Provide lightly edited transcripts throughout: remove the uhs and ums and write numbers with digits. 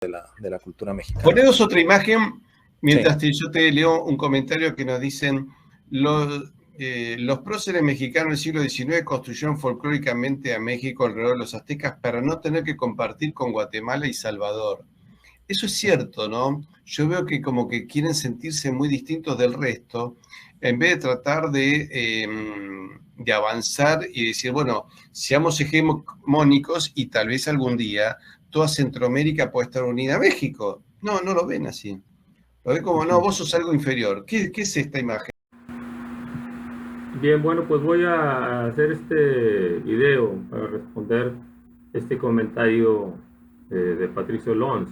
de la cultura mexicana. Ponemos otra imagen mientras yo te leo un comentario que nos dicen: los próceres mexicanos del siglo XIX construyeron folclóricamente a México alrededor de los aztecas para no tener que compartir con Guatemala y Salvador. Eso es cierto, ¿no? Yo veo que como que quieren sentirse muy distintos del resto, en vez de tratar de avanzar y decir, bueno, seamos hegemónicos y tal vez algún día toda Centroamérica puede estar unida a México. No, no lo ven así. Lo ven como, no, vos sos algo inferior. ¿Qué es esta imagen? Bien, bueno, pues voy a hacer este video para responder este comentario de Patricio Lons,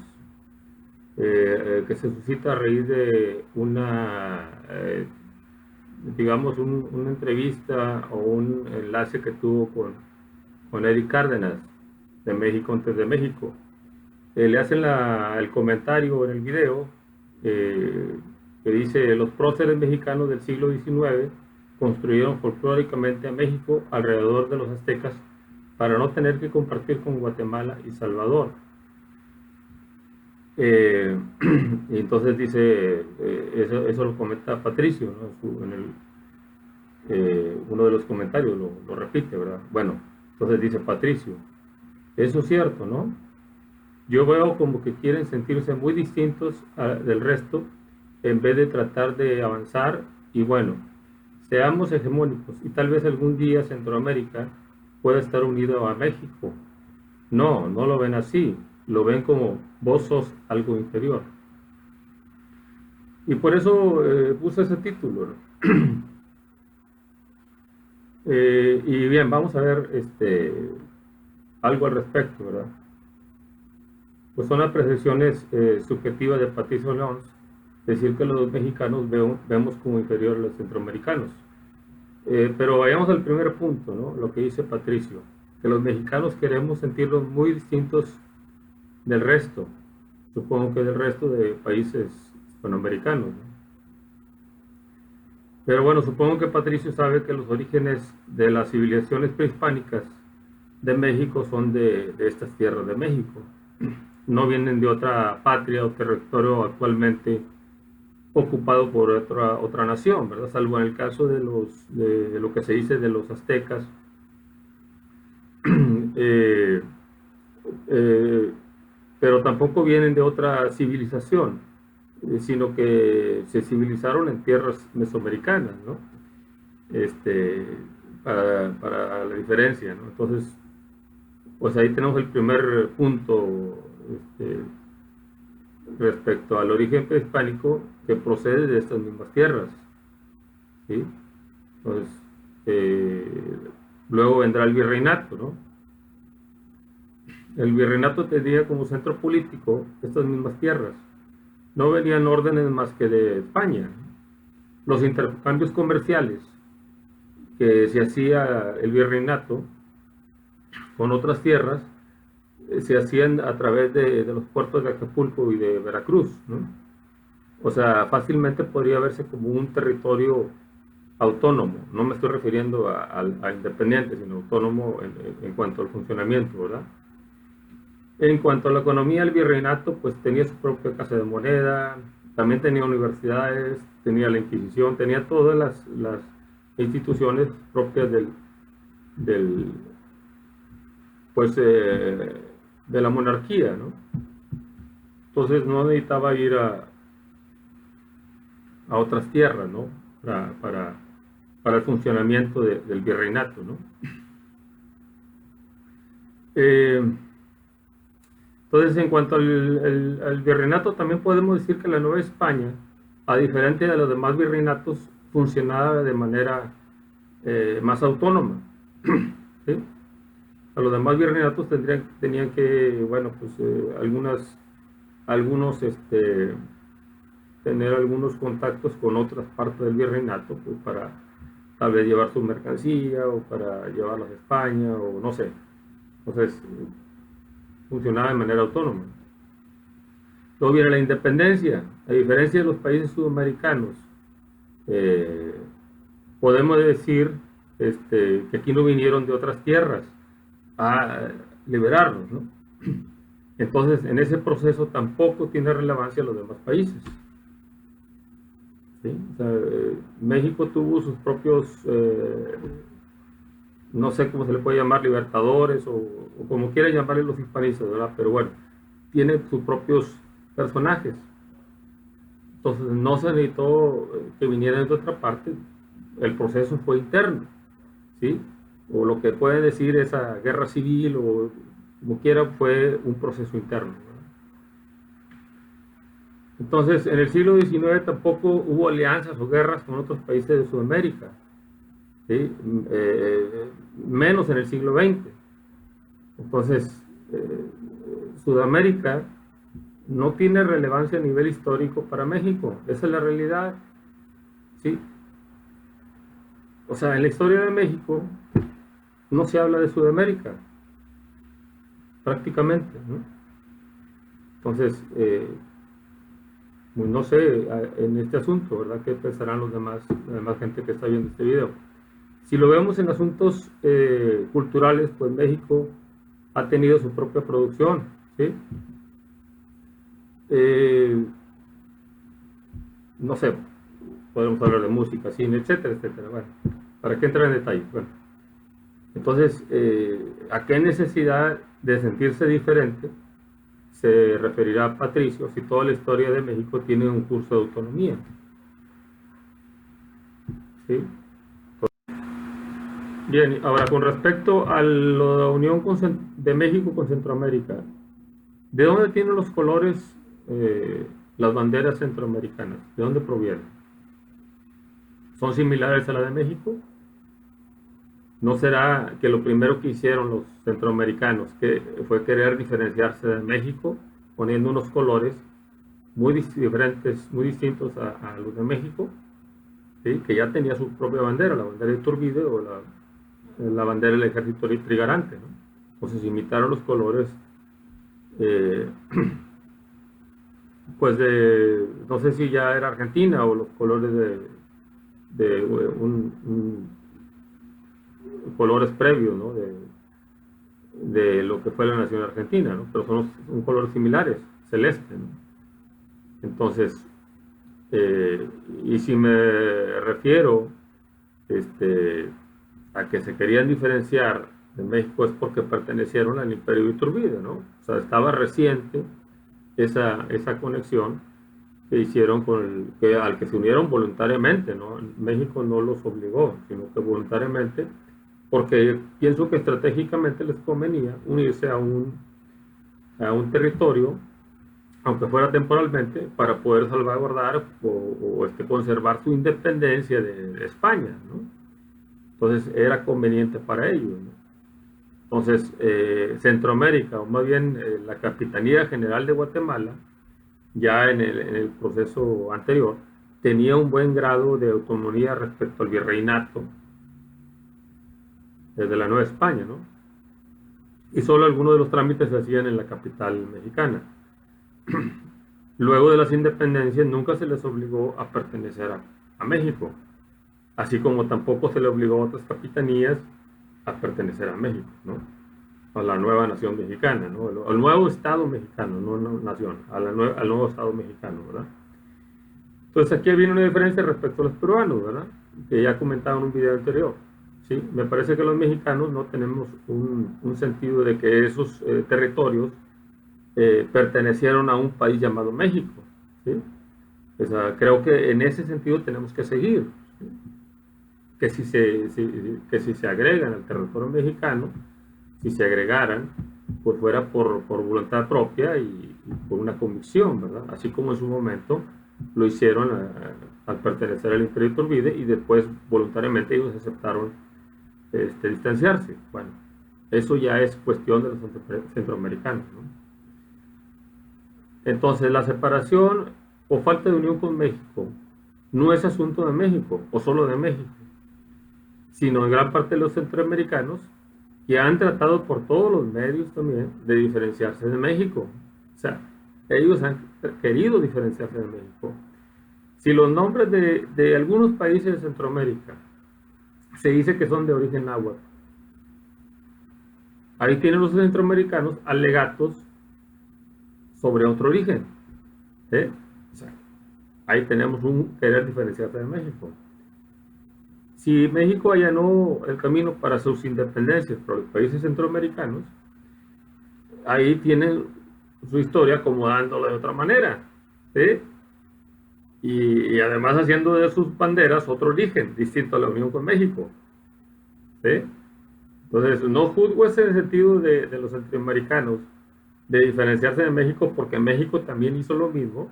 que se suscita a raíz de una, digamos, una entrevista o un enlace que tuvo con Eric Cárdenas, de México antes de México. Le hacen el comentario en el video que dice: los próceres mexicanos del siglo XIX construyeron folclóricamente a México alrededor de los aztecas para no tener que compartir con Guatemala y Salvador. Y entonces dice, eso lo comenta Patricio, ¿no? Uno de los comentarios lo repite, ¿verdad? Bueno, entonces dice Patricio: eso es cierto, ¿no? Yo veo como que quieren sentirse muy distintos del resto en vez de tratar de avanzar, y bueno, seamos hegemónicos y tal vez algún día Centroamérica pueda estar unido a México. No, no lo ven así, lo ven como vos sos algo inferior. Y por eso puse ese título, ¿no? Y bien, vamos a ver algo al respecto, ¿verdad? Pues son apreciaciones subjetivas de Patricio Lons, decir que los mexicanos vemos como inferior a los centroamericanos. Pero vayamos al primer punto, ¿no? Lo que dice Patricio, que los mexicanos queremos sentirnos muy distintos del resto, supongo que del resto de países hispanoamericanos, ¿no? Pero bueno, supongo que Patricio sabe que los orígenes de las civilizaciones prehispánicas de México son de estas tierras de México. No vienen de otra patria o territorio actualmente ocupado por otra nación, ¿verdad? Salvo en el caso de lo que se dice de los aztecas, pero tampoco vienen de otra civilización, sino que se civilizaron en tierras mesoamericanas, ¿no? Para la diferencia, ¿no? Entonces, pues ahí tenemos el primer punto respecto al origen prehispánico, que procede de estas mismas tierras, ¿sí? Entonces, luego vendrá el virreinato, ¿no? El virreinato tenía como centro político estas mismas tierras. No venían órdenes más que de España. Los intercambios comerciales que se hacía el virreinato con otras tierras se hacían a través de los puertos de Acapulco y de Veracruz, ¿no? O sea, fácilmente podría verse como un territorio autónomo. No me estoy refiriendo a independiente, sino autónomo en cuanto al funcionamiento, ¿verdad? En cuanto a la economía, el virreinato pues tenía su propia casa de moneda, también tenía universidades, tenía la Inquisición, tenía todas las instituciones propias de la monarquía, ¿no? Entonces no necesitaba ir a otras tierras, ¿no? Para el funcionamiento del virreinato, ¿no? Entonces, en cuanto al virreinato, también podemos decir que la Nueva España, a diferencia de los demás virreinatos, funcionaba de manera más autónoma, ¿sí? A los demás virreinatos tenían que, bueno, pues tener algunos contactos con otras partes del virreinato, pues para tal vez llevar su mercancía o para llevarlas a España o no sé. Entonces, funcionaba de manera autónoma. Luego viene la independencia. A diferencia de los países sudamericanos, podemos decir que aquí no vinieron de otras tierras a liberarnos, ¿no? Entonces, en ese proceso tampoco tiene relevancia los demás países. ¿Sí? O sea, México tuvo sus propios, no sé cómo se le puede llamar, libertadores o como quiera llamarle los hispanistas, ¿verdad? Pero bueno, tiene sus propios personajes. Entonces no se necesitó que vinieran de otra parte, el proceso fue interno, ¿sí? O lo que puede decir esa guerra civil o como quiera fue un proceso interno, ¿verdad? Entonces en el siglo XIX tampoco hubo alianzas o guerras con otros países de Sudamérica, ¿sí? Menos en el siglo XX. Entonces Sudamérica no tiene relevancia a nivel histórico para México, esa es la realidad, ¿sí? O sea, en la historia de México no se habla de Sudamérica, prácticamente, ¿no? Entonces, no sé en este asunto, ¿verdad? ¿Qué pensarán la demás gente que está viendo este video? Si lo vemos en asuntos culturales, pues México ha tenido su propia producción, ¿sí? No sé, podemos hablar de música, cine, etcétera, etcétera. Bueno, ¿para qué entrar en detalles? Bueno, entonces, ¿a qué necesidad de sentirse diferente se referirá Patricio si toda la historia de México tiene un curso de autonomía? ¿Sí? Bien, ahora con respecto a la unión de México con Centroamérica, ¿de dónde tienen los colores las banderas centroamericanas? ¿De dónde provienen? ¿Son similares a la de México? ¿No será que lo primero que hicieron los centroamericanos fue querer diferenciarse de México poniendo unos colores muy diferentes, muy distintos a los de México, ¿sí? Que ya tenía su propia bandera, la bandera de Iturbide o la bandera del ejército trigarante, ¿no? Entonces imitaron los colores, pues no sé si ya era Argentina o los colores de colores previos, ¿no? de lo que fue la nación argentina, ¿no? Pero son colores similares, celeste, ¿no? Entonces, y si me refiero a que se querían diferenciar de México es porque pertenecieron al Imperio de Iturbide, ¿no? O sea, estaba reciente esa conexión que hicieron al que se unieron voluntariamente, ¿no? México no los obligó, sino que voluntariamente, porque pienso que estratégicamente les convenía unirse a un territorio, aunque fuera temporalmente, para poder salvaguardar o conservar su independencia de España, ¿no? Entonces era conveniente para ellos, ¿no? Entonces Centroamérica, o más bien la Capitanía General de Guatemala, ya en el proceso anterior, tenía un buen grado de autonomía respecto al virreinato desde la Nueva España, ¿no? Y solo algunos de los trámites se hacían en la capital mexicana. Luego de las independencias nunca se les obligó a pertenecer a México, así como tampoco se le obligó a otras capitanías a pertenecer a México, ¿no? A la nueva nación mexicana, ¿no? Al nuevo Estado mexicano, no nación, al nuevo Estado mexicano, ¿verdad? Entonces aquí viene una diferencia respecto a los peruanos, ¿verdad? Que ya comentaba en un video anterior, ¿sí? Me parece que los mexicanos no tenemos un sentido de que esos territorios pertenecieron a un país llamado México, ¿sí? O sea, creo que en ese sentido tenemos que seguir, ¿sí? Que si se agregan al territorio mexicano, si se agregaran, pues fuera por voluntad propia y por una convicción, ¿verdad? Así como en su momento lo hicieron al pertenecer al Imperio de Iturbide y después voluntariamente ellos aceptaron distanciarse. Bueno, eso ya es cuestión de los centroamericanos, ¿no? Entonces la separación o falta de unión con México no es asunto de México o solo de México, sino en gran parte de los centroamericanos que han tratado por todos los medios también de diferenciarse de México. O sea, ellos han querido diferenciarse de México. Si los nombres de algunos países de Centroamérica se dice que son de origen náhuatl, ahí tienen los centroamericanos alegatos sobre otro origen. O sea, ahí tenemos un querer diferenciarse de México. Si México allanó el camino para sus independencias por los países centroamericanos, ahí tienen su historia acomodándolo de otra manera, ¿sí? Y además haciendo de sus banderas otro origen, distinto a la unión con México, ¿sí? Entonces, no juzgo ese sentido de los centroamericanos de diferenciarse de México, porque México también hizo lo mismo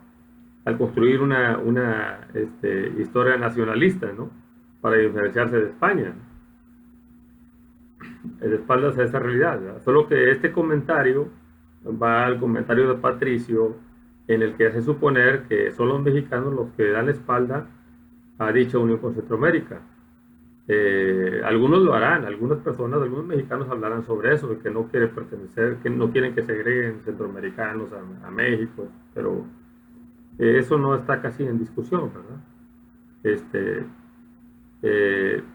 al construir una historia nacionalista, ¿no? Para diferenciarse de España, de espaldas a esa realidad, ¿verdad? Solo que este comentario va al comentario de Patricio, en el que hace suponer que son los mexicanos los que dan la espalda a dicha unión con Centroamérica. Algunos lo harán, algunas personas, algunos mexicanos hablarán sobre eso, de que no quieren pertenecer, que no quieren que segreguen centroamericanos a México, pero eso no está casi en discusión, ¿verdad?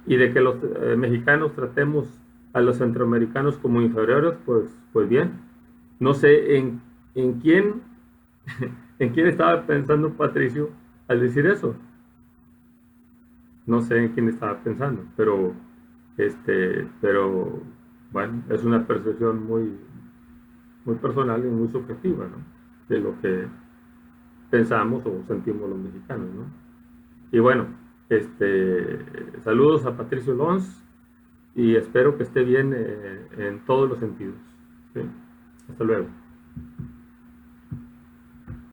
Y de que los mexicanos tratemos a los centroamericanos como inferiores, pues bien. No sé en quién en quién estaba pensando Patricio al decir eso. No sé en quién estaba pensando, pero bueno, es una percepción muy, muy personal y muy subjetiva, ¿no? De lo que pensamos o sentimos los mexicanos, ¿no? Y bueno, saludos a Patricio Lons y espero que esté bien en todos los sentidos. ¿Sí? Hasta luego.